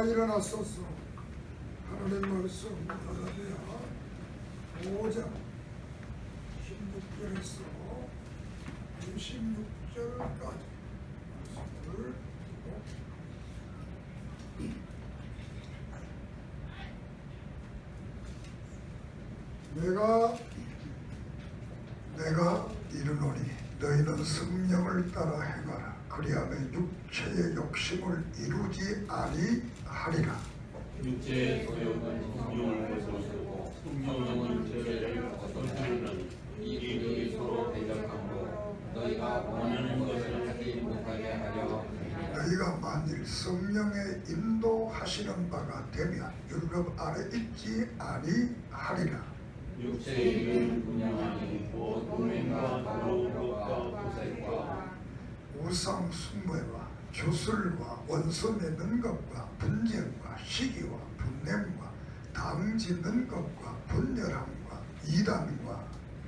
일어나소서. 하나님 말씀 갈라디아 5장 16절에서 26절까지 말씀을 내가 이르노니 너희는 성령을 따라 행하라. 그리하면 육체의 욕심을 이루지 아니하리라. 육체의 소욕은 성령을 거스르고 성령은 육체를 거스르느니 이 둘이 서로 대적하므로 너희가 원하는 것을 하지 못하게 하려 함이니라. 너희가 만일 성령의 인도하시는 바가 되면 율법 아래 있지 아니하리라. 육체의 일은 분양하니 곧 음행과 더러운 것과 도색과 우상 숭배와 주술과 원수 맺는 것과 분쟁과 시기와 분냄과 당 짓는 것과 분열함과 이단과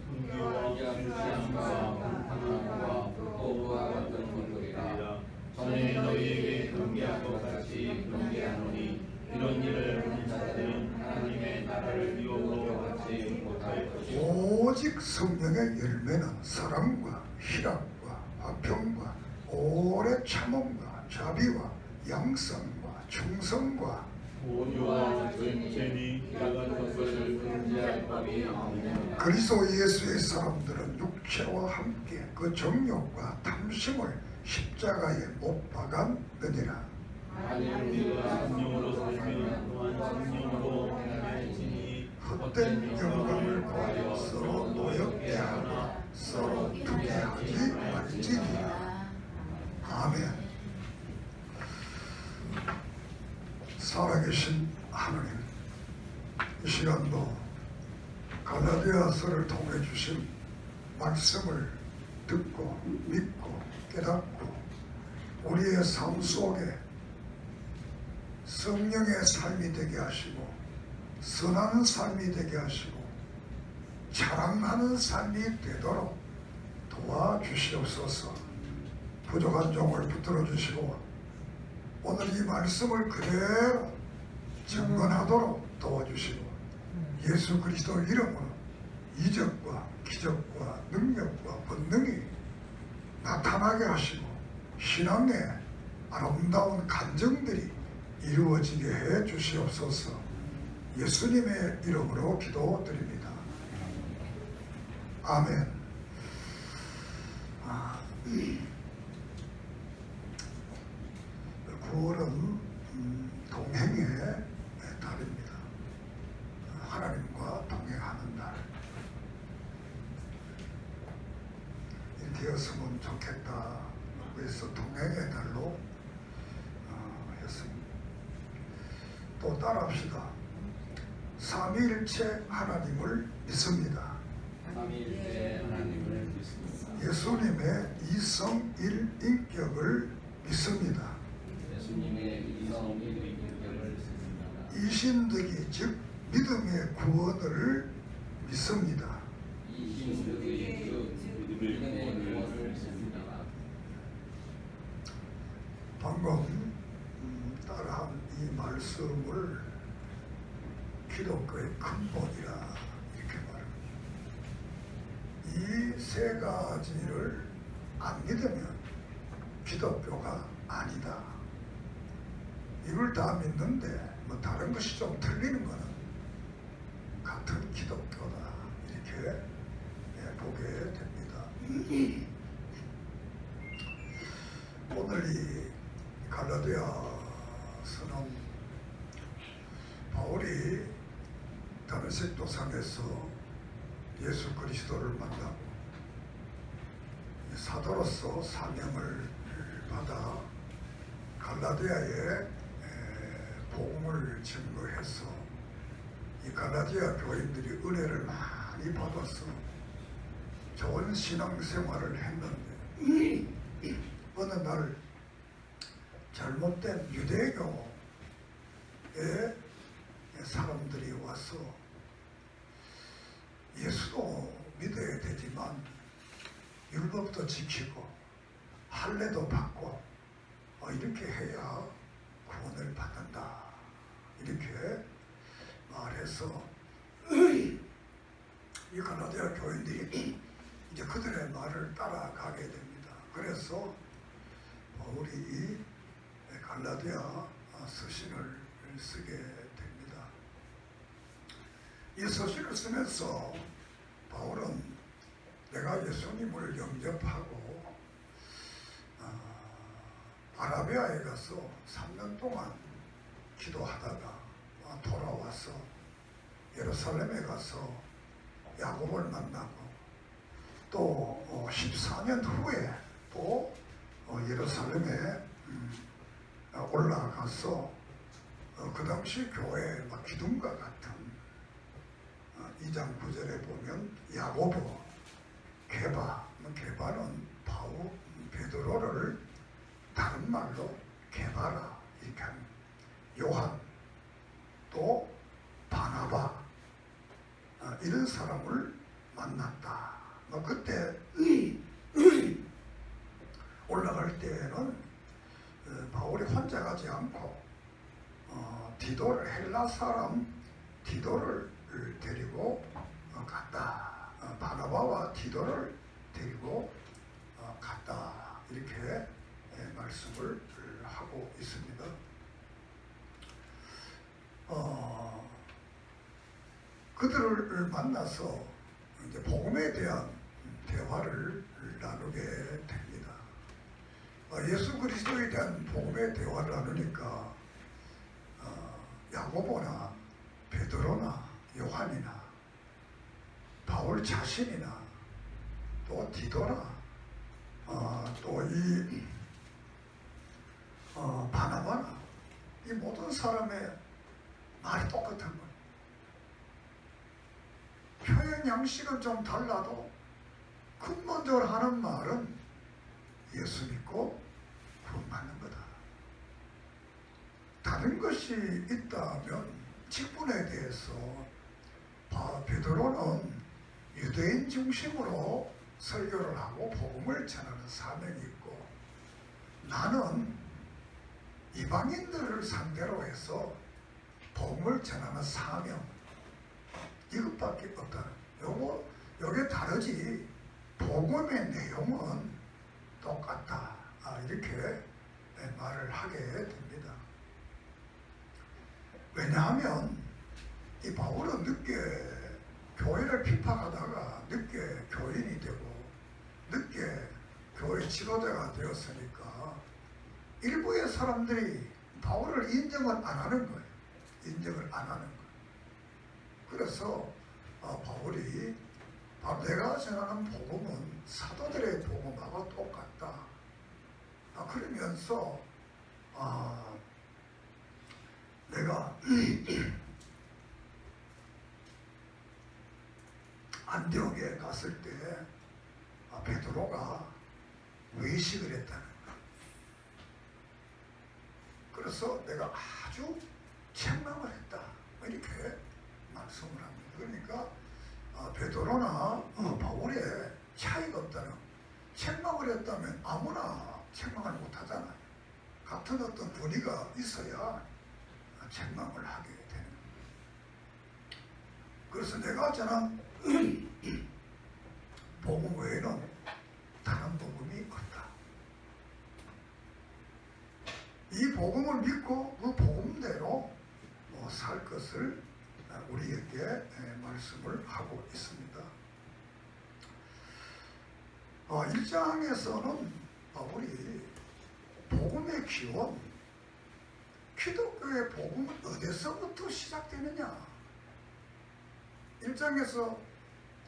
분교와 불신과 불평함과 불법과 같은 것들이라. 전에 너희에게 경계한 것 같이 경계하노니 이런 일을 하는 자들은 하나님의 나라를 유혹으로 받지 못할 것이요 오직 성령의 열매는 사랑과 희락과 화평과 오래 참음과 자비와 양성과 충성과 온유와 전체니 이런 것을 금지할 법이 없느니라. 그리스도 예수의 사람들은 육체와 함께 그 정욕과 탐심을 십자가에 못 박았느니라. 만일 우리가 성령으로 살면 또한 성령으로 행할지니 헛된 영광을 구하여 서로 노엽게 하나 서로 투기하지 말지니라. 아멘. 살아계신 하나님, 이 시간도 갈라디아서를 통해 주신 말씀을 듣고 믿고 깨닫고 우리의 삶 속에 성령의 삶이 되게 하시고 선한 삶이 되게 하시고 자랑하는 삶이 되도록 도와주시옵소서. 부족한 종을 붙들어 주시고 오늘 이 말씀을 그대로 증언하도록 도와주시고 예수 그리스도 이름으로 이적과 기적과 능력과 권능이 나타나게 하시고 신앙의 아름다운 간증들이 이루어지게 해 주시옵소서. 예수님의 이름으로 기도드립니다. 아멘. 9월은 동행의 달입니다. 하나님과 동행하는 달. 이렇게 였으면 좋겠다. 그래서 동행의 달로 했습니다. 또 따라합시다. 삼위일체 하나님을 믿습니다. 삼위일체 하나님을 믿습니다. 예수님의 이성일 인격을 믿습니다. 예수님의 이성일 인격을 믿습니다. 이신득이 즉 믿음의 구원을 믿습니다. 이신득이 즉 믿음의 구원을 믿습니다. 방금 따라한 이 말씀을 기독교의 근본이라 이렇게 말합니다. 이 세 가지를 안 믿으면 기독교가 아니다. 이걸 다 믿는데 뭐 다른 것이 좀 틀리는 거는 같은 기독교다. 이렇게 보게 됩니다. 오늘 이 갈라디아서는 바울이 다메섹 도상에서 예수 그리스도를 만나고 사도로서 사명을 받아 갈라디아에 복음을 증거해서 이 갈라디아 교인들이 은혜를 많이 받아서 좋은 신앙생활을 했는데 어느 날 잘못된 유대교의 사람들이 와서 예수도 믿어야 되지만 율법도 지키고 할례도 받고 이렇게 해야 구원을 받는다. 이렇게 말해서 이 갈라디아 교인들이 이제 그들의 말을 따라가게 됩니다. 그래서 바울이 이 갈라디아 서신을 쓰게 됩니다. 이 서신을 쓰면서 바울은 내가 예수님을 영접하고 아라비아에 가서 3년 동안 기도하다가 돌아와서 예루살렘에 가서 야곱을 만나고 또 14년 후에 또 예루살렘에 올라가서 그 당시 교회 막 기둥과 같은 2장 9절에 보면 야고보, 게바는 베드로를 다른 말로 게바라 이렇게 하는 요한, 또 바나바 이런 사람을 만났다. 그때 올라갈 때는 바울이 혼자 가지 않고 디도를 헬라 사람 디도를 데리고 갔다. 바나바와 디도를 데리고 갔다. 이렇게 말씀을 하고 있습니다. 그들을 만나서 이제 복음에 대한 대화를 나누게 됩니다. 예수 그리스도에 대한 복음의 대화를 나누니까 야고보나 베드로나 요한이나 바울 자신이나 또 디도나 또 이 바나바나 이 모든 사람의 말이 똑같은 거예요. 표현 양식은 좀 달라도 근본적으로 하는 말은 예수 믿고 구원받는 거다. 다른 것이 있다면 직분에 대해서 베드로는 유대인 중심으로 설교를 하고 복음을 전하는 사명이 있고, 나는 이방인들을 상대로 해서 복음을 전하는 사명, 이것밖에 없다는 거예요. 요게 다르지 복음의 내용은 똑같다. 이렇게 말을 하게 됩니다. 왜냐하면 이 바울은 늦게 교회를 핍박하다가 늦게 교인이 되고 늦게 교회 지도자가 되었으니까 일부의 사람들이 바울을 인정을 안 하는 거예요. 인정을 안 하는 거예요. 그래서 바울이 내가 전하는 복음은 사도들의 복음하고 똑같다. 그러면서 내가 안디옥에 갔을 때 베드로가 외식을 했다는 거야. 그래서 내가 아주 책망을 했다. 이렇게 말씀을 합니다. 그러니까 베드로나 바울의 차이가 없다는, 책망을 했다면 아무나 책망을 못하잖아요. 같은 어떤 분위기가 있어야 책망을 하게 되는 거예요. 그래서 내가 전한 복음 외에는 다른 복음이 없다. 이 복음을 믿고 그 복음대로 살 것을 우리에게 말씀을 하고 있습니다. 1장에서는 바울이 복음의 기원, 기독교의 복음은 어디서부터 시작되느냐, 1장에서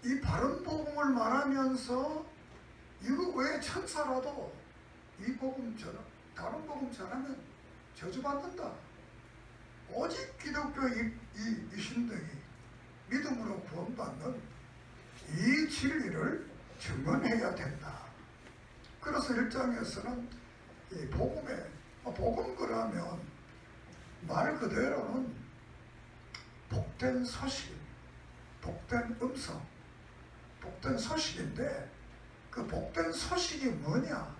이 바른 복음을 말하면서 이거 왜 천사라도 이 복음 다른 복음 전하면 저주받는다. 오직 기독교 이 신등이 믿음으로 구원받는 이 진리를 증언해야 된다. 그래서 1장에서는 이 복음 그러면 말 그대로는 복된 소식, 복된 음성, 복된 소식인데 그 복된 소식이 뭐냐?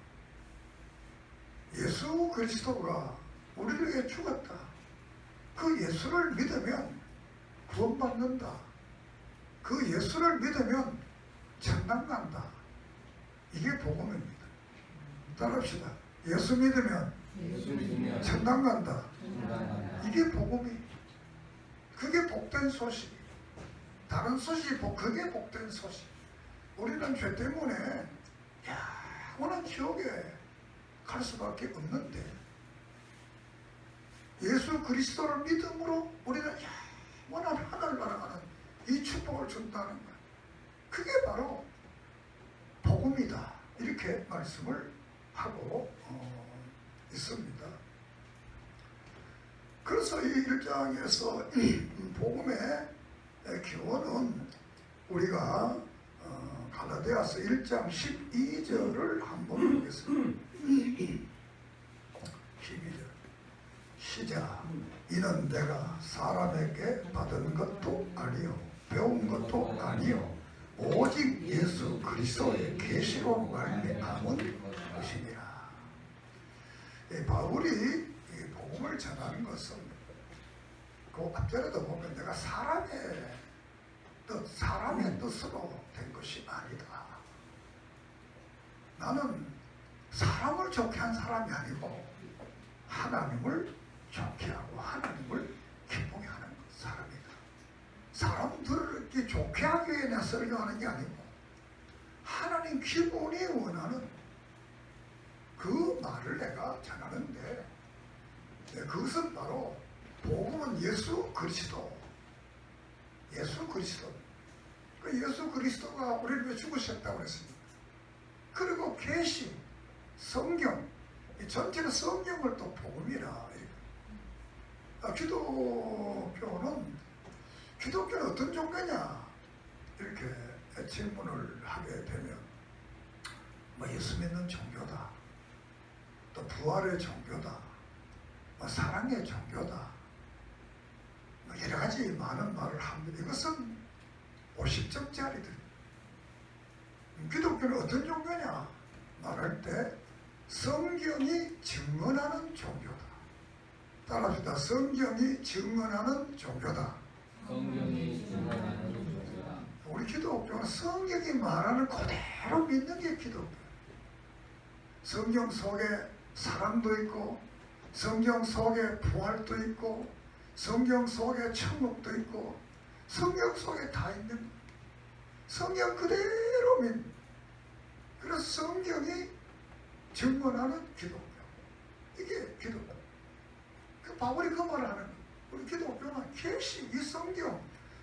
예수 그리스도가 우리를 위해 죽었다. 그 예수를 믿으면 구원받는다. 그 예수를 믿으면 천당 간다. 이게 복음입니다. 따라합시다. 예수 믿으면 천당 간다. 이게 복음이. 그게 복된 소식. 다른 소식이 그게 복된 소식. 우리는 죄 때문에 영원한 지옥에 갈 수밖에 없는데 예수 그리스도를 믿음으로 우리는 영원한 하늘나라 가는 이 축복을 준다는 거예요. 그게 바로 복음이다. 이렇게 말씀을 하고 있습니다. 그래서 이 1장에서 복음의 기원은 우리가 갈라디아서 1장 12절을 한번 보겠습니다. 12절 시작. 이는 내가 사람에게 받은 것도 아니요 배운 것도 아니요 오직 예수 그리스도의 계시로 말미암은 것이니라. 바울이 복음을 전하는 것은 그 앞절에도 보면 내가 사람의 뜻으로 된 것이 아니다. 나는 사람을 좋게 한 사람이 아니고 하나님을 좋게 하고 하나님을 기쁘게 하는 사람이다. 사람들을 이렇게 좋게 하기 위해 내가 설교하는 게 아니고 하나님 기본이 원하는 그 말을 내가 전하는데 그것은 바로 복음은 예수 그리스도. 예수 그리스도. 그 예수 그리스도가 우리를 위해 죽으셨다고 그랬습니다. 그리고 계시, 성경, 이 전체가 성경을 또 복음이라. 기독교는 어떤 종교냐? 이렇게 질문을 하게 되면 예수 믿는 종교다. 또 부활의 종교다. 사랑의 종교다. 여러 가지 많은 말을 합니다. 이것은 50점짜리들. 기독교는 어떤 종교냐? 말할 때 성경이 증언하는 종교다. 따라합시다. 성경이 증언하는 종교다. 성경이 증언하는 종교다. 우리 기독교는 성경이 말하는 그대로 믿는 게 기독교. 성경 속에 사랑도 있고 성경 속에 부활도 있고 성경 속에 천국도 있고 성경 속에 다 있는 거예요. 성경 그대로 믿는. 그래서 성경이 증언하는 기독교. 이게 기독교. 그 바울이 그 말을 하는 거예요. 우리 기독교는 계시, 이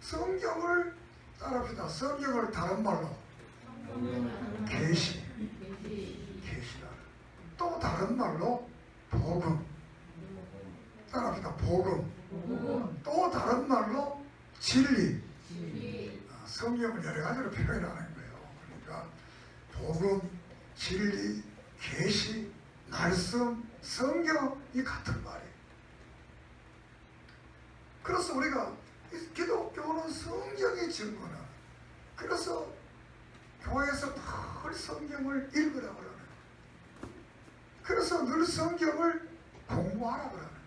성경을 따라합시다. 성경을 다른 말로 계시, 계시라. 또 다른 말로 복음. 따라합시다. 복음. 또 다른 말로 진리. 성경을 여러 가지로 표현하는 거예요. 그러니까 복음, 진리, 계시, 말씀, 성경이 같은 말이에요. 그래서 우리가 기독교는 성경이 증거나. 그래서 교회에서 늘 성경을 읽으라고 그러는 거예요. 그래서 늘 성경을 공부하라고 그러는 거예요.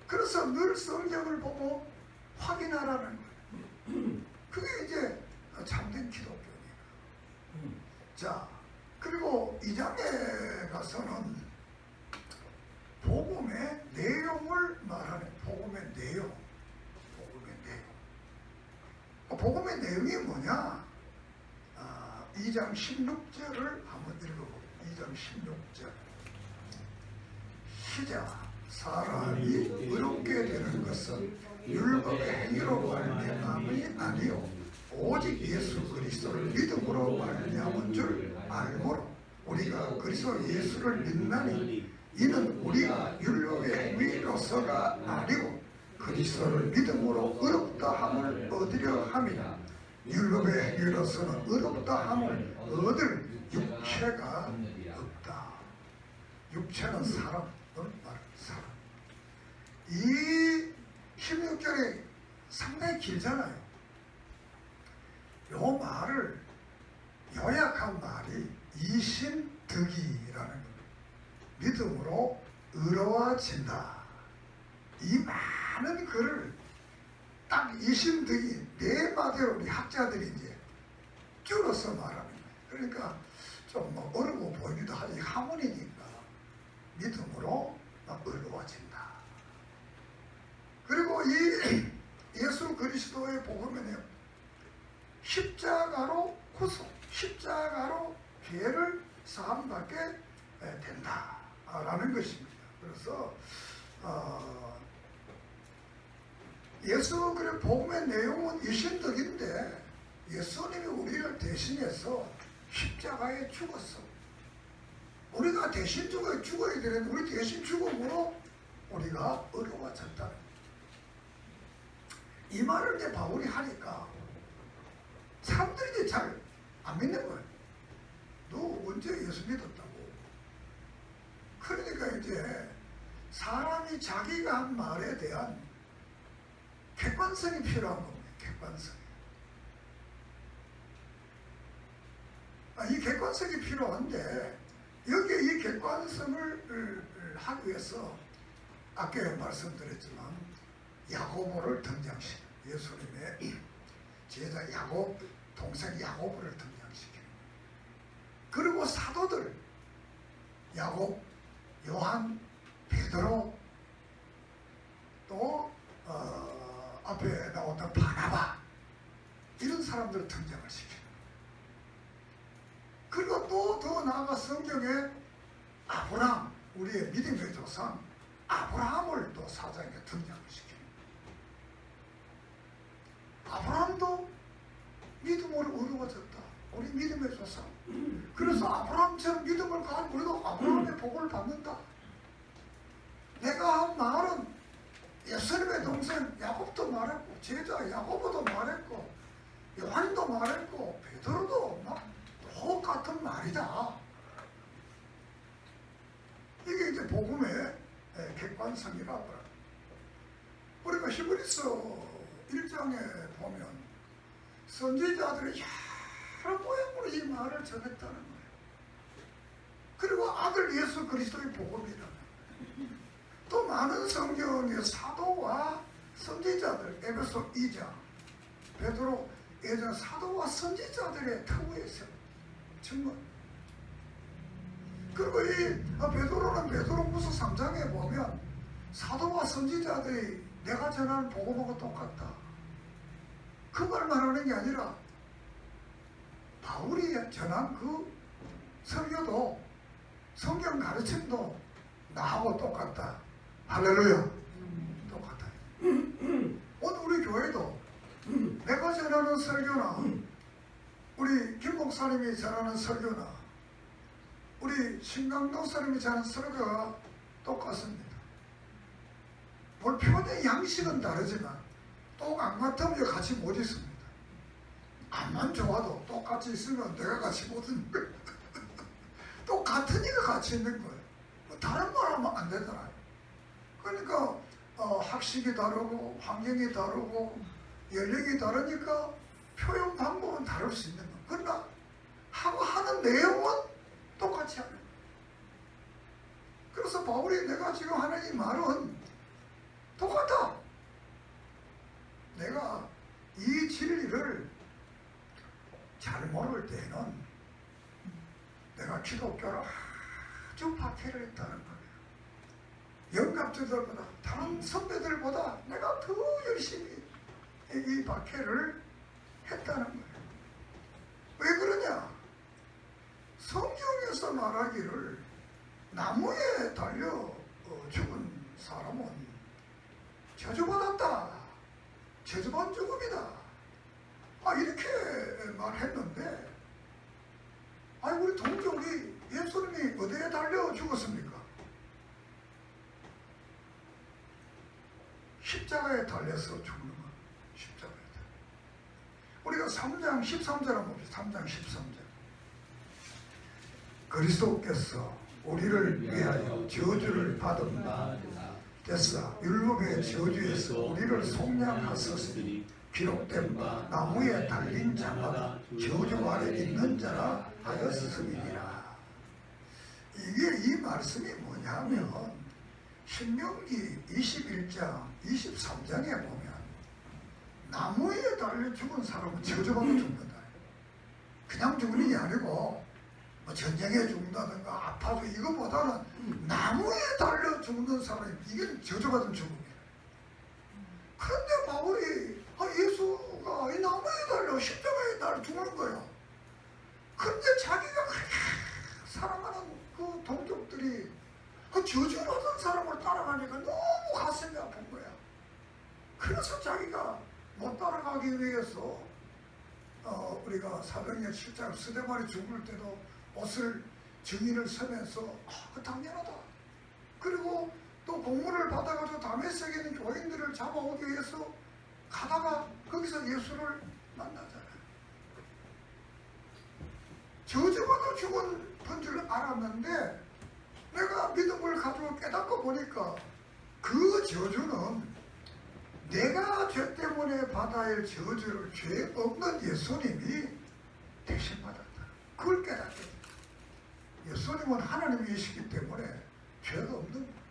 그래서 늘 성경을 보고 확인하라는 거예요. 그게 이제 참된 기독교입니다. 자, 그리고 2장에 가서는 복음의 내용을 말하는 복음의 내용. 복음의 내용이 뭐냐? 2장 16절을 한번 읽어보겠습니다. 2장 16절 시작. 사람이 의롭게 되는 것은 율법의 행위로 말미암음이 아니요 오직 예수 그리스도를 믿음으로 말미암은 줄 알므로 우리가 그리스도 예수를 믿나니 이는 우리가 율법의 행위로서가 아니고 그리스도를 믿음으로 의롭다 함을 얻으려 함이라. 율법의 행위로서는 의롭다 함을 얻을 육체가 없다. 육체는 사람, 사람. 이 16절이 상당히 길잖아요. 요 말을 요약한 말이 이신득이라는 겁니다. 믿음으로 의로워진다. 이 많은 글을 딱 이심등이 네 마디로 우리 학자들이 이제 줄여서 말하는 거예요. 그러니까 좀 뭐 어려워 보이기도 하지 학문이니까 믿음으로 의로워진다. 그리고 이 예수 그리스도의 복음은요, 십자가로 구속, 십자가로 죄를 사함받게 된다라는 것입니다. 그래서 예수 그리스도 복음의 내용은 이신덕인데 예수님이 우리를 대신해서 십자가에 죽었어. 우리가 대신 죽어야 되는데 우리 대신 죽음으로 우리가 어려워졌다. 이 말을 이제 바울이 하니까 사람들이 잘 안 믿는 거예요. 너 언제 예수 믿었다고? 그러니까 이제 사람이 자기가 한 말에 대한 객관성이 필요한 겁니다. 객관성. 이 객관성이 필요한데 여기에 이 객관성을 하기 위해서 아까 말씀드렸지만 야고보를 등장시켜요. 예수님의 제자 야곱, 동생 야고보를 등장시켜요. 그리고 사도들 야곱, 요한, 베드로 또 앞에 나왔던 바나바 이런 사람들을 등장을 시켜요. 그리고 또 더 나아가 성경에 아브라함, 우리의 믿음의 조상 아브라함을 또 사장에 등장을 시켜요. 아브라함도 믿음으로 어려워졌다. 우리 믿음의 조상. 그래서 아브라함처럼 믿음을 가진 우리도 아브라함의 복을 받는다. 내가 한 말은 예수님의 동생 야곱도 말했고 제자 야고보도 말했고 요한도 말했고 베드로도 막 똑같은 말이다. 이게 이제 복음의 객관성이라고 합니다. 우리가 히브리서 1장에 보면 선지자들이 여러 모양으로 이 말을 전했다는 거예요. 그리고 아들 예수 그리스도의 복음이라는 거예요. 또 많은 성경의 사도와 선지자들, 에베소 2장, 베드로 예전 사도와 선지자들의 특우에서 증거. 그리고 이 베드로는 베드로후서 3장에 보면 사도와 선지자들이 내가 전하는 복음하고 똑같다. 그 말만 하는 게 아니라 바울이 전한 그 설교도 성경 가르침도 나하고 똑같다. 할렐루야. 똑같다. 오늘 우리 교회도 내가 전하는 설교나 우리 김 목사님이 전하는 설교나 우리 신강도 목사님이 전하는 설교가 똑같습니다. 뭘 표현의 양식은 다르지만 또 안 같으면 같이 못 있습니다. 안만 좋아도 똑같이 있으면 내가 같이 못 있는 거예요. 똑같으니까 같이 있는 거예요. 다른 말 하면 안 되잖아요. 그러니까 학식이 다르고 환경이 다르고 연령이 다르니까 표현 방법은 다를 수 있는 거예요. 그러나 하고 하는 내용은 똑같이 하는 거예요. 그래서 바울이 내가 지금 하는 이 말은 똑같다. 내가 이 진리를 잘 모를 때는 내가 기독교를 아주 박해를 했다는 거예요. 영감자들보다 다른 선배들보다 내가 더 열심히 이 박해를 했다는 거예요. 왜 그러냐? 성경에서 말하기를 나무에 달려 죽은 사람은 저주받았다. 저주받은 죽음이다. 이렇게 말했는데 우리 동족이 예수님이 어디에 달려 죽었습니까? 십자가에 달려서 죽는 거예요. 십자가에 달려. 우리가 3장 13절 한번 봅시다. 3장 13절. 그리스도께서 우리를 위하여 저주를 받은 바 됐사 율법의 저주에서 우리를 속량하셨으니 기록된 바 나무에 달린 자마다 저주 아래 있는 자라 하였음이니라. 이게 이 말씀이 뭐냐면 신명기 21장 23장에 보면 나무에 달려 죽은 사람은 저주받아 죽는다. 그냥 죽는 게 아니고 뭐 전쟁에 죽는다든가 아파서 이거보다는 나무에 달려 죽는 사람이 이게 저주받은 죽음이에요. 그런데 바울이 예수가 이 나무에 달려 십자가에 달려 죽는 거예요. 그런데 자기가 그렇게 사랑하는 그 동족들이 그 저주받은 사람을 따라가니까 너무 가슴이 아픈 거야. 그래서 자기가 못 따라가기 위해서 우리가 사도행전 7장 스데반이 죽을 때도 옷을 증인을 서면서 당연하다. 그리고 또 공문을 받아가지고 다메섹에 있는 교인들을 잡아오기 위해서 가다가 거기서 예수를 만나잖아요. 저주받아 죽은 줄 알았는데 내가 믿음을 가지고 깨닫고 보니까 그 저주는 내가 죄 때문에 받아야 할 저주를 죄 없는 예수님이 대신 받았다. 그걸 깨닫게 됩니다. 예수님은 하나님이시기 때문에 죄가 없는 거예요.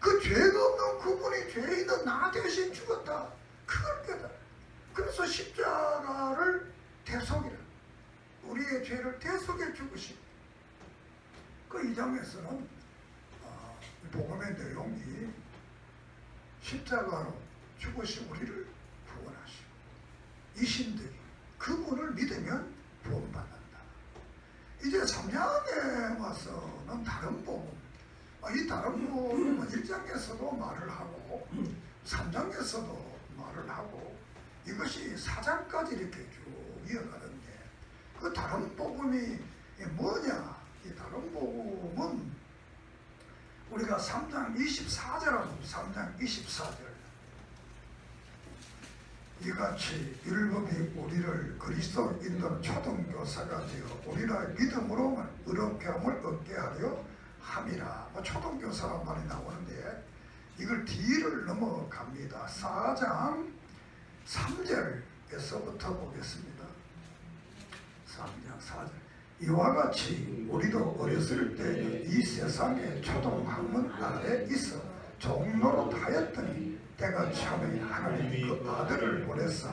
그 죄가 없는 그분이 죄 있는 나 대신 죽었다. 그걸 깨달아요. 그래서 십자가를 대속이라. 우리의 죄를 대속해 죽으신 그 2장에서는 복음의 내용이 십자가로 죽으신 우리를 구원하시고 이 신들이 그분을 믿으면 구원받는다. 이제 3장에 와서는 다른 복음, 이 다른 복음은 1장에서도 말을 하고 3장에서도 말을 하고 이것이 4장까지 이렇게 쭉 이어가는데 그 다른 복음이 뭐냐? 이 다른 복음은 우리가 3장 24절하고 3장 24절 이같이 율법이 우리를 그리스도 인도는 초등교사가 되어 우리나라의 믿음으로 의롭게 함을 얻게 하려 함이라. 초등교사란 말이 나오는데 이걸 뒤를 넘어갑니다. 4장 3절에서부터 보겠습니다. 3장 4절 이와 같이 우리도 어렸을 때 이 세상의 초등학문 아래 있어 종로로 하였더니 때가 참에 하나님이 그 아들을 보내사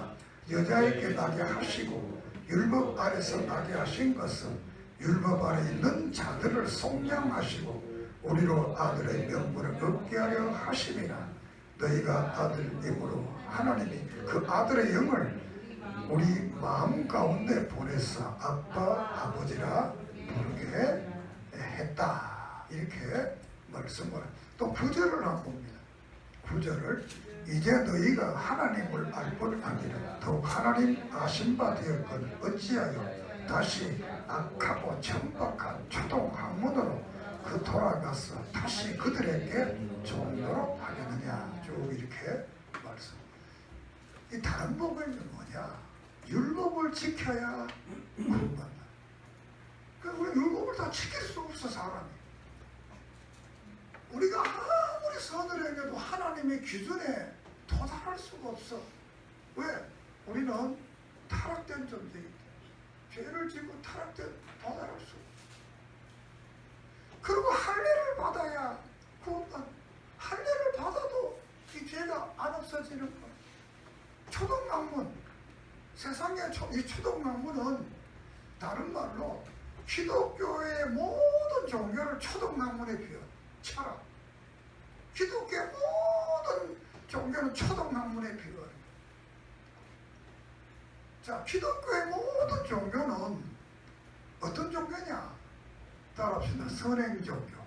여자에게 나게 하시고 율법 아래서 나게 하신 것은 율법 아래 있는 자들을 속량하시고 우리로 아들의 명분을 얻게 하려 하심이라. 너희가 아들임으로 하나님이 그 아들의 영을 우리 마음 가운데 보내사 아빠 아버지라 부르게 했다. 이렇게 말씀을 또 9절을 한번 봅니다. 9절을 이제 너희가 하나님을 알 뿐 아니라 더욱 하나님 아신 바 되었거늘 어찌하여 다시 악하고 천박한 초등학문으로 그 돌아가서 다시 그들에게 종로로 하겠느냐. 쭉 이렇게 말씀. 이 다른 복음이 뭐냐? 율법을 지켜야 구원받는다. 그러니까 우리 율법을 다 지킬 수 없어 사람이. 우리가 아무리 선을 행해도 하나님의 기준에 도달할 수가 없어. 왜? 우리는 타락된 존재이기 때문에 죄를 지고 타락된 도달할 수 없어. 그리고 할례를 받아야 구원받는. 할례를 받아도 이 죄가 안 없어지는 거야. 초등학문, 세상의 이 초등학문은 다른 말로 기독교의 모든 종교를 초등학문에 비워. 차라. 기독교의 모든 종교는 초등학문에 비워. 자, 기독교의 모든 종교는 어떤 종교냐? 따라합시다. 선행종교.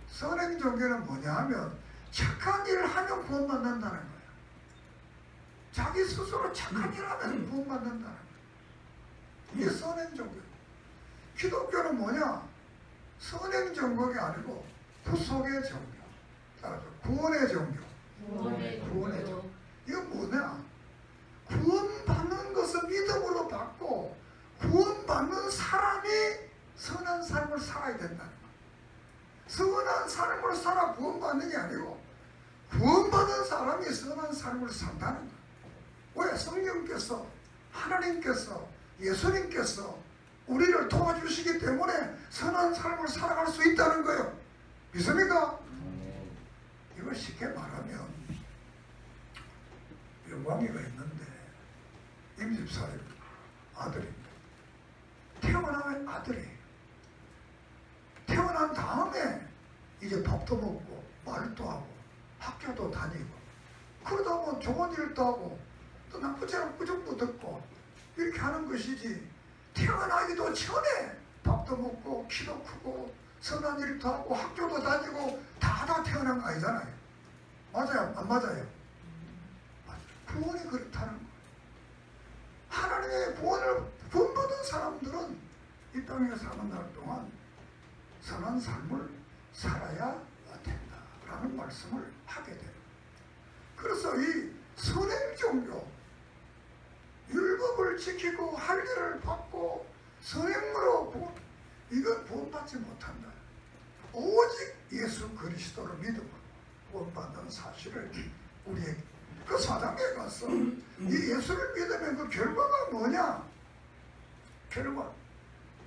선행종교는 뭐냐 하면 착한 일을 하면 구원받는다는 거예요. 자기 스스로 착한 일을 하면 구원받는다는 거예요. 이게 선행종교. 기독교는 뭐냐? 선행종교가 아니고 구속의 종교. 따라서 구원의 종교. 구원의 종교. 이건 뭐냐? 구원받는 것을 믿음으로 받고 구원받는 사람이 선한 삶을 살아야 된다는 거예요. 선한 삶을 살아 구원받는 게 아니고 구원받은 사람이 선한 삶을 산다는 거예요. 왜? 성령께서 하나님께서 예수님께서 우리를 도와주시기 때문에 선한 삶을 살아갈 수 있다는 거예요. 믿습니까? 우리가 쉽게 말하면 영광이가 있는데 임집사의 아들입니다. 태어나면 아들이에요. 태어난 다음에 이제 밥도 먹고 말도 하고 학교도 다니고 그러다 보면 좋은 일도 하고 또 나쁘지 않은 꾸중도 듣고 이렇게 하는 것이지, 태어나기도 전에 밥도 먹고 키도 크고 선한 일도 하고 학교도 다니고 다 태어난 거 아니잖아요. 맞아요? 안 맞아요? 구원이 그렇다는 거예요. 하나님의 구원을 본받은 사람들은 이 땅에 사는 날 동안 선한 삶을 살아야 된다라는 말씀을 하게 돼요. 그래서 이 선행 종교, 율법을 지키고 할례를 받고 선행으로 이건 구원받지 못한다. 오직 예수 그리스도를 믿음으로 구원받는 사실을 우리에게, 그 사장에 가서 이 예수를 믿으면 그 결과가 뭐냐?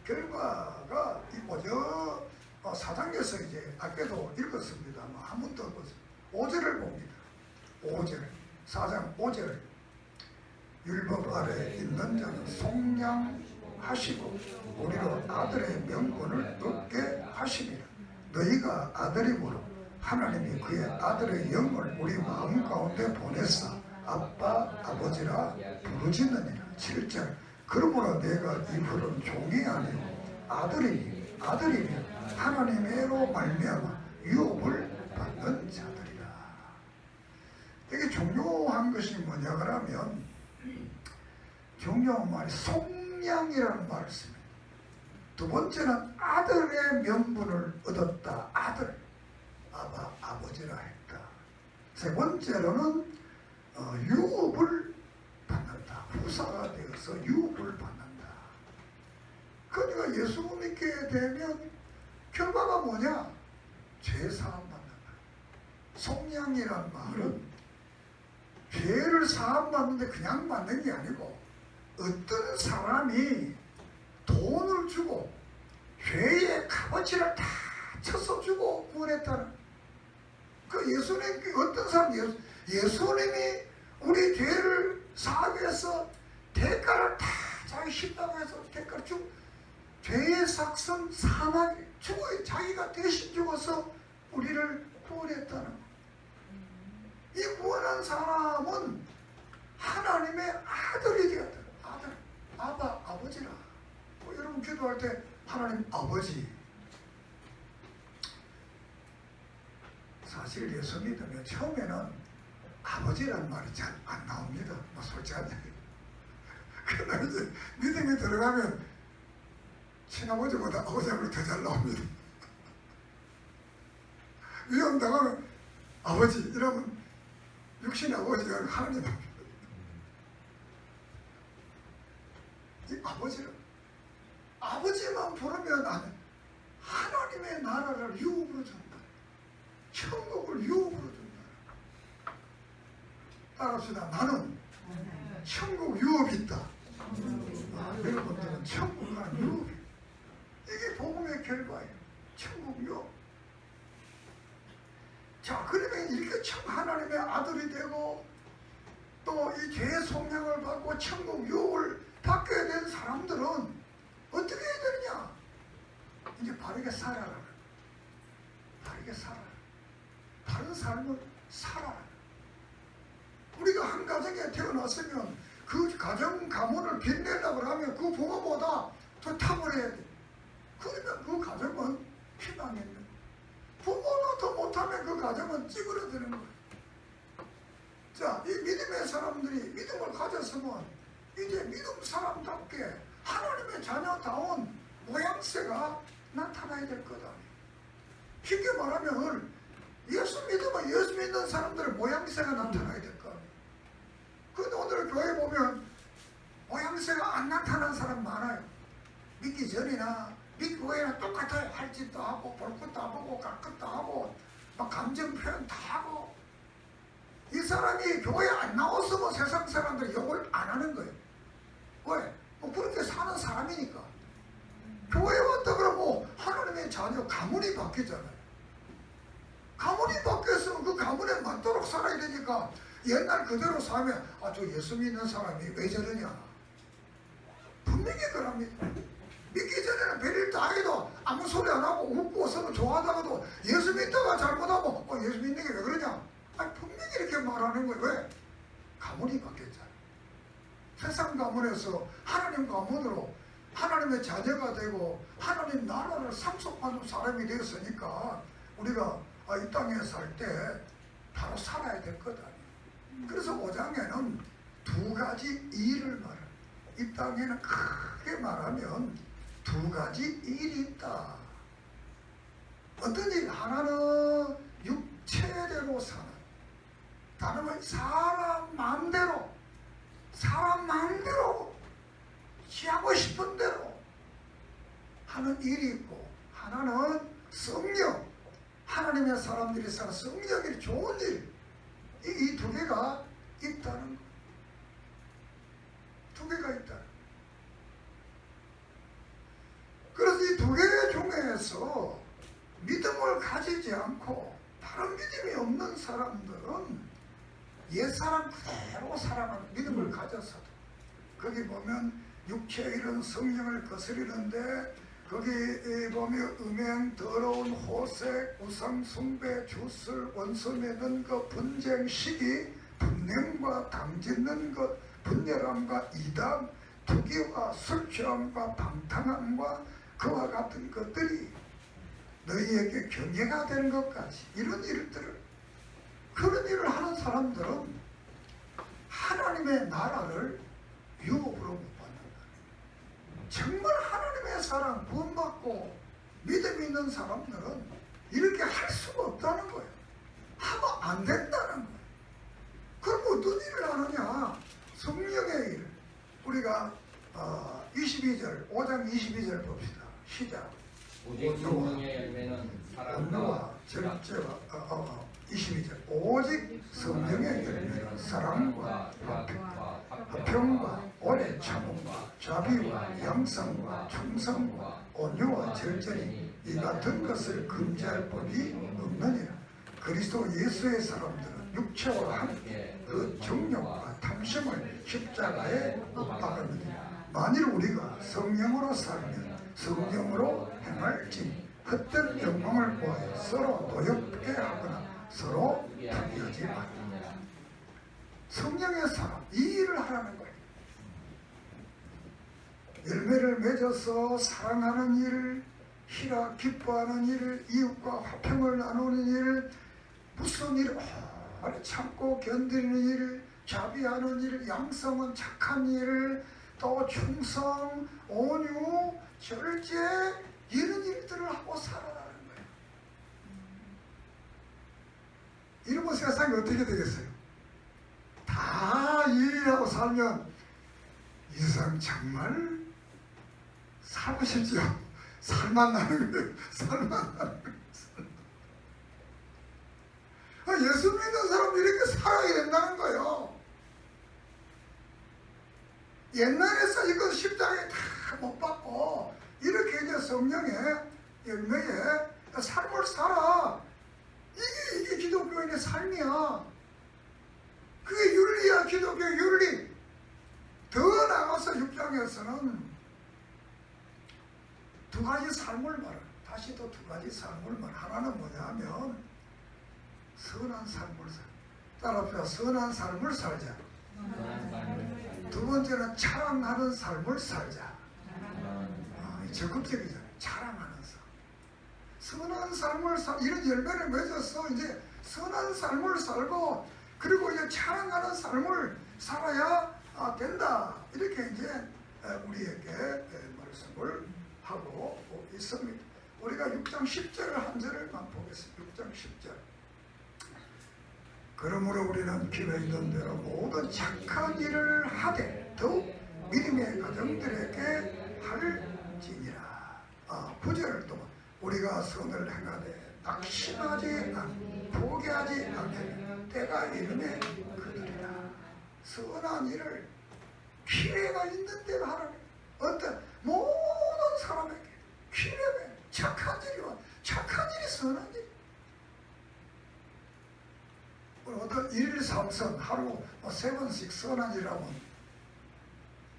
결과가 이 뭐죠? 사장에서 이제 아까도 읽었습니다만 한 번 더 보세요. 5절을 봅니다. 5절, 4장 5절. 율법 아래 있는 자는 속량하시고 우리로 아들의 명분을 얻게 하심이라. 너희가 아들이므로 하나님이 그의 아들의 영을 우리 마음 가운데 보내사 아빠 아버지라 부르짖느니라. 7절. 그러므로 내가 이후로는 종이 아니고 아들이며 하나님의로 말미암아 유업을 받는 자들이라. 되게 중요한 것이 뭐냐 그러면, 중요한 말이 속량이라는 말을 씁니다. 두 번째는 아들의 명분을 얻었다. 아들, 아버지라 했다. 세 번째로는 유업을 받는다. 후사가 되어서 유업을 받는다. 그러니까 예수 믿게 되면 결과가 뭐냐? 죄사함 받는다. 속량이란 말은 죄를 사함 받는데 그냥 받는 게 아니고, 어떤 사람이 돈을 주고 죄의 값어치를 다 쳐서 주고 구원했다는, 그 예수님, 어떤 사람, 예수님이 우리 죄를 사하기 위해서 대가를 다 자기 십자가에서 해서 대가를 주고 죄의 삭선 사망 죽어 자기가 대신 죽어서 우리를 구원했다는, 이 구원한 사람은 하나님의 아들이 되었다. 아들, 아버지라. 여러분 기도할 때 하나님 아버지. 사실 예수 믿으면 처음에는 아버지란 말이 잘 안 나옵니다. 뭐 솔직하게. 그러나 이제 믿음이 들어가면 친아버지보다 아버지하고 더 잘 나옵니다. 위험당하면 아버지 이러면 육신의 아버지가 하나님 아버지. 이 아버지만 부르면 안 해. 하나님의 나라를 유업으로 준다. 천국을 유업으로 준다. 따라합시다. 나는 천국 유업이 있다. 여러분들은 천국 가는 유업이, 이게 복음의 결과예요. 천국 유업. 자, 그러면 이렇게 하나님의 아들이 되고 또 이 죄의 속량을 받고 천국 유업을 받게 된 사람들은 어떻게 해야 되느냐? 이제 바르게 살아라. 바르게 살아라. 바른 삶을 살아라. 우리가 한 가정에 태어났으면 그 가정 가문을 빛내려고 하면 그 부모보다 더 탁월해야 돼. 그러면 그 가정은 희망이 있는, 부모도 더 못하면 그 가정은 찌그러드는 거예요. 자, 이 믿음의 사람들이 믿음을 가졌으면 이제 믿음 사람답게 하나님의 자녀다운 모양새가 나타나야 될 거다. 쉽게 말하면 예수 믿으면 예수 믿는 사람들의 모양새가 나타나야 될 거 아니에요. 그런데 오늘 교회 보면 모양새가 안 나타나는 사람 많아요. 믿기 전이나 믿기 후에나 똑같아요. 할 짓도 하고 볼 것도 하고 갈 것도 하고 막 감정 표현 다 하고. 이 사람이 교회 안 나왔으면 세상 사람들이 욕을 안 하는 거예요. 왜? 뭐 그렇게 사는 사람이니까. 교회 왔다 그러고 하나님의 자녀 가문이 바뀌잖아요. 가문이 바뀌었으면 그 가문에 맞도록 살아야 되니까 옛날 그대로 살면 저 예수 믿는 사람이 왜 저러냐 분명히 그럽니다. 믿기 전에는 별일 다 해도 아무 소리 안 하고 웃고 서로 좋아하다가도 예수 믿다가 잘못하면 예수 믿는 게 왜 그러냐 분명히 이렇게 말하는 거예요. 왜? 가문이 바뀌었잖아요. 세상 가문에서 하나님 가문으로 하나님의 자녀가 되고 하나님 나라를 상속하는 사람이 되었으니까 우리가 이 땅에 살 때 바로 살아야 될 것 아니에요. 그래서 5장에는 두 가지 일을 말해요. 이 땅에는 크게 말하면 두 가지 일이 있다. 어떤 일? 하나는 육체대로 사는, 다른 건 사람 마음대로 취하고 싶은 대로 하는 일이 있고, 하나는 성령, 하나님의 사람들이 사는 성령이 좋은 일, 이 두 개가 있다는 거. 두 개가 있다. 그래서 이 두 개 중에서 믿음을 가지지 않고 다른 믿음이 없는 사람들은 옛사람 그대로 살아가는 믿음을 가졌어도 거기 보면 육체의 일은 성령을 거스리는데 거기 보면 음행, 더러운 호색, 우상 숭배, 주술, 원수 맺는 것, 분쟁, 시기, 분냄과 당짓는 것, 분열함과 이담, 투기와 술 취함과 방탕함과 그와 같은 것들이 너희에게 경계가 되는 것까지 이런 일들을 그런 일을 하는 사람들은 하나님의 나라를 유혹으로 못 받는다. 정말 하나님의 사랑 구원받고 믿음 있는 사람들은 이렇게 할 수가 없다는 거예요. 하면 안 된다는 거예요. 그럼 어떤 일을 하느냐? 성령의 일. 우리가 22절 5장 22절 봅시다. 시작. 오직 성령의 열매는 사랑과 절제와 22절 오직 성령의 열매는 사랑과 화평과 오래 참음과 자비와 양성과 충성과 온유와 절제니 이 같은 것을 금지할 법이 없느니라. 그리스도 예수의 사람들은 육체와 함께 그 정욕과 탐심을 십자가에 못 박았느니라. 만일 우리가 성령으로 살면 성령으로 행할지 헛된 영광을 구하여 서로 노엽게 하거나 서로 비교하지 말라. 성령의 사람, 이 일을 하라는 거예요. 열매를 맺어서 사랑하는 일, 희락 기뻐하는 일, 이웃과 화평을 나누는 일, 무슨 일, 오래 참고 견디는 일, 자비하는 일, 양성은 착한 일, 또 충성, 온유, 절제, 이런 일들을 하고 살아가는 거예요. 이러면 세상이 어떻게 되겠어요? 다 이 일하고 살면 이 세상 정말 살고 싶지요. 살만 나는 거예요. 살만 나는 거예요. 예수 믿는 사람이 이렇게 살아야 된다는 거예요. 옛날에서 이거 십자가에 다 못 받고 이렇게 이제 성령의 열매에 삶을 살아. 이게 기독교인의 삶이야. 그게 윤리야. 기독교 윤리. 더 나아가서 6장에서는 두 가지 삶을 말해. 다시 또 두 가지 삶을 말해. 하나는 뭐냐면 선한 삶을 살자. 따라합시다. 선한 삶을 살자. 두 번째는 자랑하는 삶을 살자. 적극적이잖아요. 자랑하는 삶. 선한 삶을 이런 열매를 맺어서 이제 선한 삶을 살고 그리고 이제 자랑하는 삶을 살아야 된다. 이렇게 이제 우리에게 말씀을 하고 있습니다. 우리가 6장 10절을 한 절을만 보겠습니다. 6장 10절. 그러므로 우리는 기회 있는 대로 모든 착한 일을 하되 더욱 믿음의 가정들에게 할지니라. 9절을 또 우리가 선을 행하되 낙심하지 않고 포기하지 않으면 때가 이르매 그들이라. 선한 일을 기회가 있는 대로 하라는 어떤 모든 사람에게 기회가 착한 일이와 착한 일이 선한 일. 선악선 하루 3번씩 선한 일하면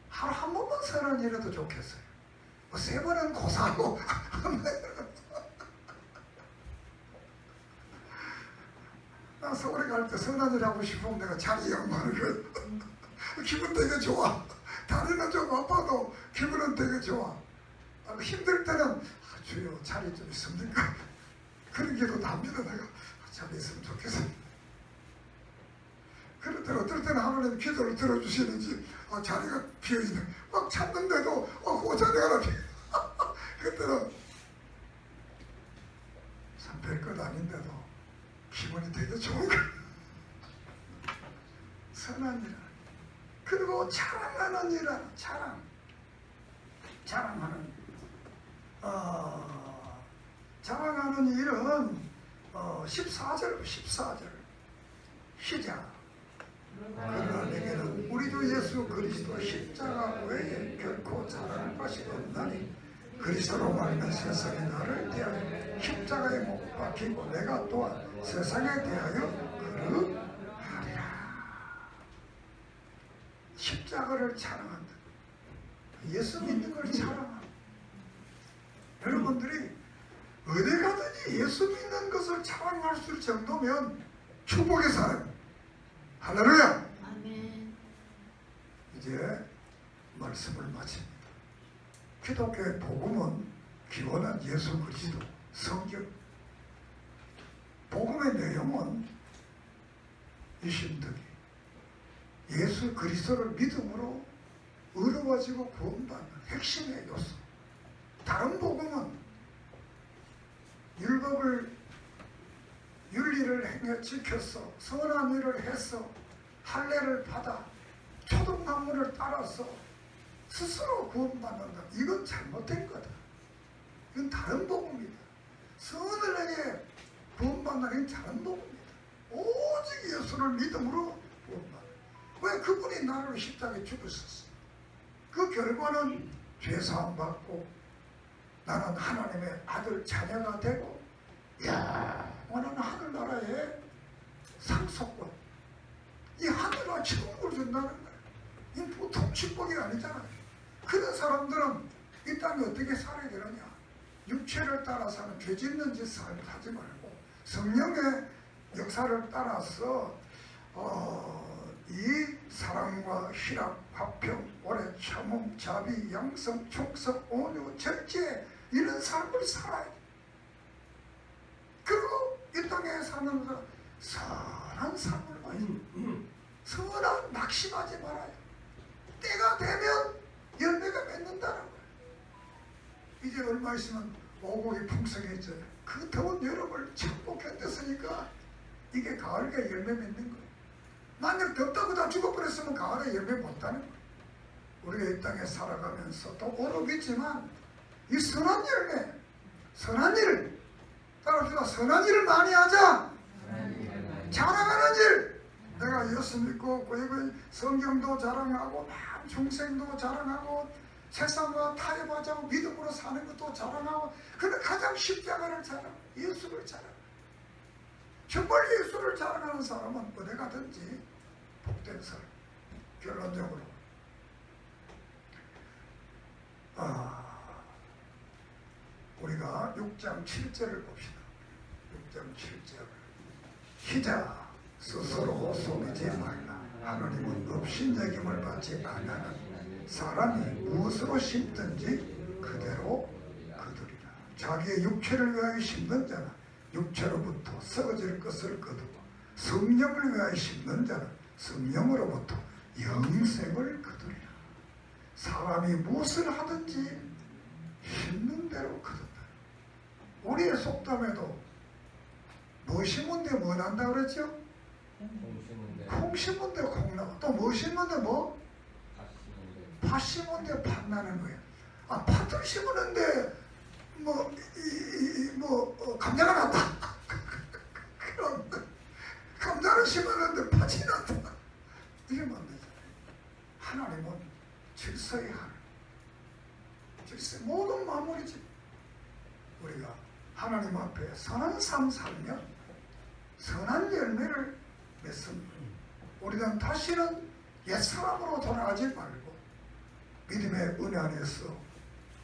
하루 한 번만 선한 일해도 좋겠어요. 3번은 고사하고 나 서울에 갈 때 선한 일 하고 싶으면 내가 자리 양보하는 거 기분 되게 좋아. 다리는 좀 아파도 기분은 되게 좋아. 힘들 때는 주여 자리 좀 있습니까? 그런 기도도 합니다. 내가 자리 있으면 좋겠어요. 그럴 때는 어떨 때는 하나님 기도를 들어주시는지 자리가 비어있네. 막 찾는데도 그 자리가 하나 비어. 그때는 참 별것 아닌데도 기분이 되게 좋은 거예요. 선한 일. 그리고 자랑하는 일이라 자랑하는 일은 14절 시작. 그러나 내게는 우리 주 예수 그리스도 십자가 외에 결코 자랑할 것이 없나니 그리스도로 말하면 세상이 나를 대하여 십자가에 못 박히고 내가 또한 세상에 대하여 그러하리라. 십자가를 자랑한다. 예수 믿는 걸 자랑한다. 여러분들이 어디 가든지 예수 믿는 것을 자랑할 수 있을 정도면 축복의 사람. 할렐루야. 아멘. 이제 말씀을 마칩니다. 기독교의 복음은 기원한 예수 그리스도 성경. 복음의 내용은 이 신덕이 예수 그리스도를 믿음으로 의로워지고 구원받는 핵심의 요소. 다른 복음은 윤리를 행해 지켰어. 선한 일을 했어. 할례를 받아. 초등학문을 따라서 스스로 구원받는다. 이건 잘못된 거다. 이건 다른 복음이다. 선을 행해 구원받는 건 다른 복음이다. 오직 예수를 믿음으로 구원받는. 왜 그분이 나를 십자가에 죽으셨어? 그 결과는 죄사함 받고 나는 하나님의 아들 자녀가 되고 원하는 하늘나라의 상속권, 이 하늘나라 천국을 준다는 거예요. 이 보통 축복이 아니잖아요. 그런 사람들은 이 땅에 어떻게 살아야 되느냐? 육체를 따라 사는 죄 짓는 짓을 하지 말고 성령의 역사를 따라서 이 사랑과 희락, 화평, 오래 참음, 자비, 양성, 충성, 온유, 절제 이런 삶을 살아야 돼. 그리고 이 땅에 사는 선한 삶을 봐야지. 선한 낙심하지 말아요. 때가 되면 열매가 맺는다는 거예요. 이제 얼마 있으면 오곡이 풍성해져요. 그 더운 여름을 참고 견뎠으니까 이게 가을에 열매 맺는 거예요. 만약 덥다고 다 죽어버렸으면 가을에 열매 못하는 거예요. 우리가 이 땅에 살아가면서 또 오르겠지만 이 선한 열매, 선한 일을 따라합시다. 선한 일을 많이 하자. 자랑하는 일. 내가 예수 믿고 성경도 자랑하고 중생도 자랑하고 세상과 타협하자고 믿음으로 사는 것도 자랑하고 근데 가장 십자가를 자랑, 예수를 자랑. 정말 예수를 자랑하는 사람은 어디 가든지 복된 사람. 결론적으로 우리가 6장 7절을 봅시다. 6장 7절 희자 스스로 속이지 말라. 하나님은 업신여김을 받지 않는 사람이 무엇으로 심든지 그대로 거두리라. 자기의 육체를 위하여 심는 자는 육체로부터 썩어질 것을 거두고 성령을 위하여 심는 자는 성령으로부터 영생을 거두리라. 사람이 무엇을 하든지 심는 대로 거둔다. 우리의 속담에도 뭐 심은데 뭐 난다 그랬죠? 콩 심은데 콩 나고 또 뭐 심은데 뭐? 팥 심은데 팥 나는 거예요. 팥을 심었는데 감자가 났다. 그럼 감자를 심었는데 팥이 났다. 이러면 안 되잖아요. 하나님은 질서의 하늘. 질서 모든 마무리지. 우리가 하나님 앞에 선한 삶 살면 선한 열매를 맺습니다. 우리는 다시는 옛사람으로 돌아가지 말고 믿음의 은혜 안에서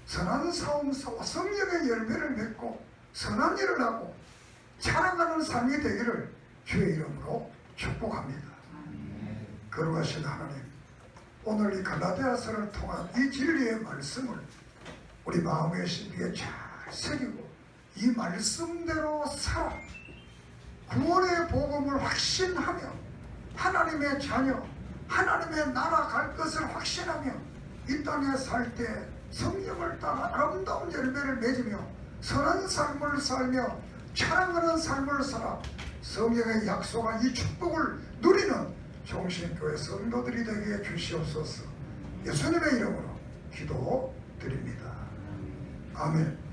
선한 싸움 싸워 성령의 열매를 맺고 선한 일을 하고 자랑하는 삶이 되기를 주의 이름으로 축복합니다. 거룩하신 하나님, 오늘 이 갈라디아서를 통한 이 진리의 말씀을 우리 마음의 심기에 잘 새기고 이 말씀대로 살아 구원의 복음을 확신하며 하나님의 자녀, 하나님의 나라 갈 것을 확신하며 이 땅에 살 때 성령을 따라 아름다운 열매를 맺으며 선한 삶을 살며 자랑하는 삶을 살아 성령의 약속한 이 축복을 누리는 종신교회 성도들이 되게 해 주시옵소서. 예수님의 이름으로 기도드립니다. 아멘.